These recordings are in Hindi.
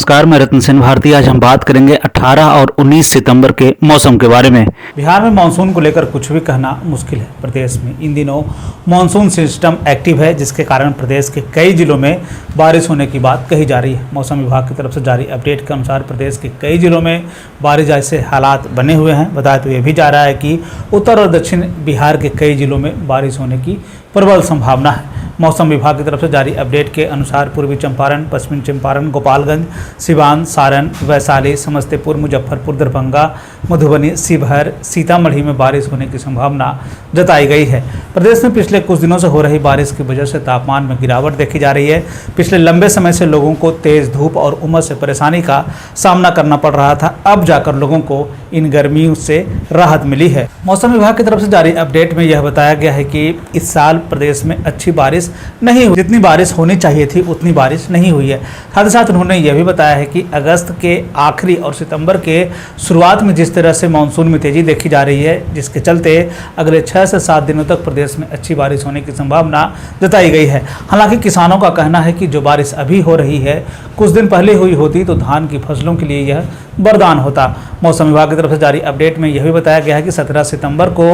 नमस्कार, मैं रतन सेन भारती। आज हम बात करेंगे 18 और 19 सितंबर के मौसम के बारे में। बिहार में मानसून को लेकर कुछ भी कहना मुश्किल है। प्रदेश में इन दिनों मानसून सिस्टम एक्टिव है, जिसके कारण प्रदेश के कई जिलों में बारिश होने की बात कही जा रही है। मौसम विभाग की तरफ से जारी अपडेट के अनुसार प्रदेश के कई जिलों में बारिश जैसे हालात बने हुए हैं। बताया तो ये भी जा रहा है कि उत्तर और दक्षिण बिहार के कई जिलों में बारिश होने की प्रबल संभावना है। मौसम विभाग की तरफ से जारी अपडेट के अनुसार पूर्वी चंपारण, पश्चिमी चंपारण, गोपालगंज, सिवान, सारण, वैशाली, समस्तीपुर, मुजफ्फरपुर, दरभंगा, मधुबनी, शिवहर, सीतामढ़ी में बारिश होने की संभावना जताई गई है। प्रदेश में पिछले कुछ दिनों से हो रही बारिश की वजह से तापमान में गिरावट देखी जा रही है। पिछले लंबे समय से लोगों को तेज धूप और उमस से परेशानी का सामना करना पड़ रहा था। अब जाकर लोगों को इन गर्मियों से राहत मिली है। मौसम विभाग की तरफ से जारी अपडेट में यह बताया गया है कि इस साल प्रदेश में अच्छी बारिश नहीं हुई। जितनी बारिश होनी चाहिए थी उतनी बारिश नहीं हुई है। साथ ही साथ उन्होंने यह भी बताया है कि अगस्त के आखिरी और सितंबर के शुरुआत में जिस तरह से मानसून में तेजी देखी जा रही है, जिसके चलते अगले 6 से 7 दिनों तक प्रदेश में अच्छी बारिश होने की संभावना जताई गई है। हालांकि किसानों का कहना है कि जो बारिश अभी हो रही है, कुछ दिन पहले हुई होती तो धान की फसलों के लिए यह वरदान होता। मौसम विभाग की तरफ से जारी अपडेट में यह भी बताया गया है कि 17 सितंबर को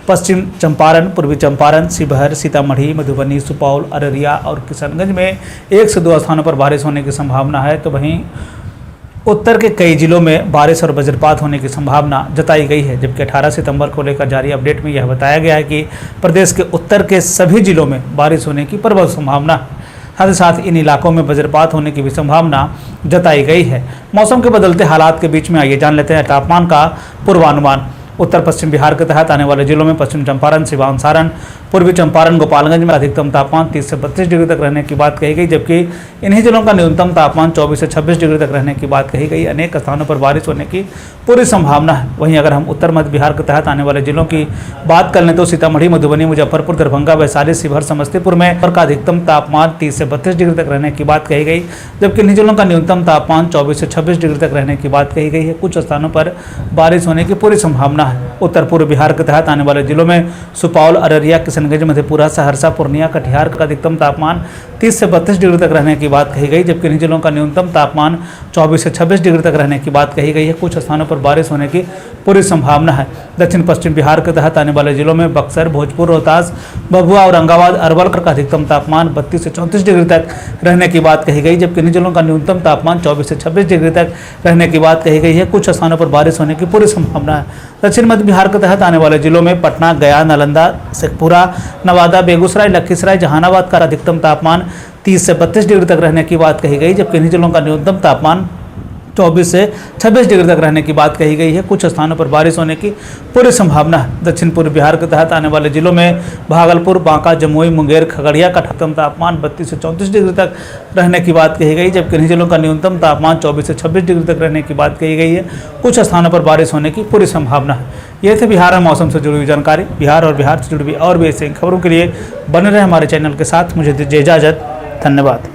पश्चिम चंपारण, पूर्वी चंपारण, शिवहर, सीतामढ़ी, मधुबनी, सुपौल, अररिया और किशनगंज में 1 से 2 स्थानों पर बारिश होने की संभावना है। तो वहीं उत्तर के कई जिलों में बारिश और वज्रपात होने की संभावना जताई गई है। जबकि 18 सितंबर को लेकर जारी अपडेट में यह बताया गया है कि प्रदेश के उत्तर के सभी जिलों में बारिश होने की प्रबल संभावना है। साथ ही साथ इन इलाकों में वज्रपात होने की भी संभावना जताई गई है। मौसम के बदलते हालात के बीच में आइए जान लेते हैं तापमान का पूर्वानुमान। उत्तर पश्चिम बिहार के तहत आने वाले जिलों में पश्चिम चंपारण, सिवान, सारण, पूर्वी चंपारण, गोपालगंज में अधिकतम तापमान 30 से 32 डिग्री तक रहने की बात कही गई। जबकि इन्हीं जिलों का न्यूनतम तापमान 24 से 26 डिग्री तक रहने की बात कही गई। अनेक स्थानों पर बारिश होने की पूरी संभावना है। वहीं अगर हम उत्तर मध्य बिहार के तहत आने वाले जिलों की बात कर लें तो सीतामढ़ी, मधुबनी, मुजफ्फरपुर, दरभंगा, वैशाली, शिवहर, समस्तीपुर में का अधिकतम तापमान 30 से 32 डिग्री तक रहने की बात कही गई। जबकि इन्हीं जिलों का न्यूनतम तापमान 24 से 26 डिग्री तक रहने की बात कही गई है। कुछ स्थानों पर बारिश होने की पूरी संभावना है। उत्तर पूर्व बिहार के तहत आने वाले जिलों में सुपौल, अररिया, किशनगंज, मधेपुरा, सहरसा, पूर्णिया, कटिहार का अधिकतम तापमान 30 से 32 डिग्री तक रहने की बात कही गई। जबकि इन जिलों का न्यूनतम तापमान 24 से 26 डिग्री तक रहने की बात कही गई है। कुछ स्थानों पर बारिश होने की पूरी संभावना है। दक्षिण पश्चिम बिहार के तहत आने वाले जिलों में बक्सर, भोजपुर, रोहतास, भभुआ, औरंगाबाद, अरवल का अधिकतम तापमान 32 से 34 डिग्री तक रहने की बात कही गई। जबकि इन जिलों का न्यूनतम तापमान 24 से 26 डिग्री तक रहने की बात कही गई है। कुछ स्थानों पर बारिश होने की पूरी संभावना है। दक्षिण मध्य बिहार के तहत आने वाले जिलों में पटना, गया, नालंदा, शेखपुरा, नवादा, बेगूसराय, लखीसराय, जहानाबाद का अधिकतम तापमान 30 से 32 डिग्री तक रहने की बात कही गई। जबकि इन जिलों का न्यूनतम तापमान 24 से 26 डिग्री तक रहने की बात कही गई है। कुछ स्थानों पर बारिश होने की पूरी संभावना है। दक्षिण पूर्व बिहार के तहत आने वाले जिलों में भागलपुर, बांका, जमुई, मुंगेर, खगड़िया का अधिकतम तापमान 32 से 34 डिग्री तक रहने की बात कही गई। जबकि इन जिलों का न्यूनतम तापमान 24 से 26 डिग्री तक रहने की बात कही गई है। कुछ स्थानों पर बारिश होने की पूरी संभावना है। ये थे बिहार में मौसम से जुड़ी हुई जानकारी। बिहार और बिहार से जुड़ी हुई और भी ऐसी खबरों के लिए बने रहे हमारे चैनल के साथ। मुझे दीजिए इजाजत। धन्यवाद।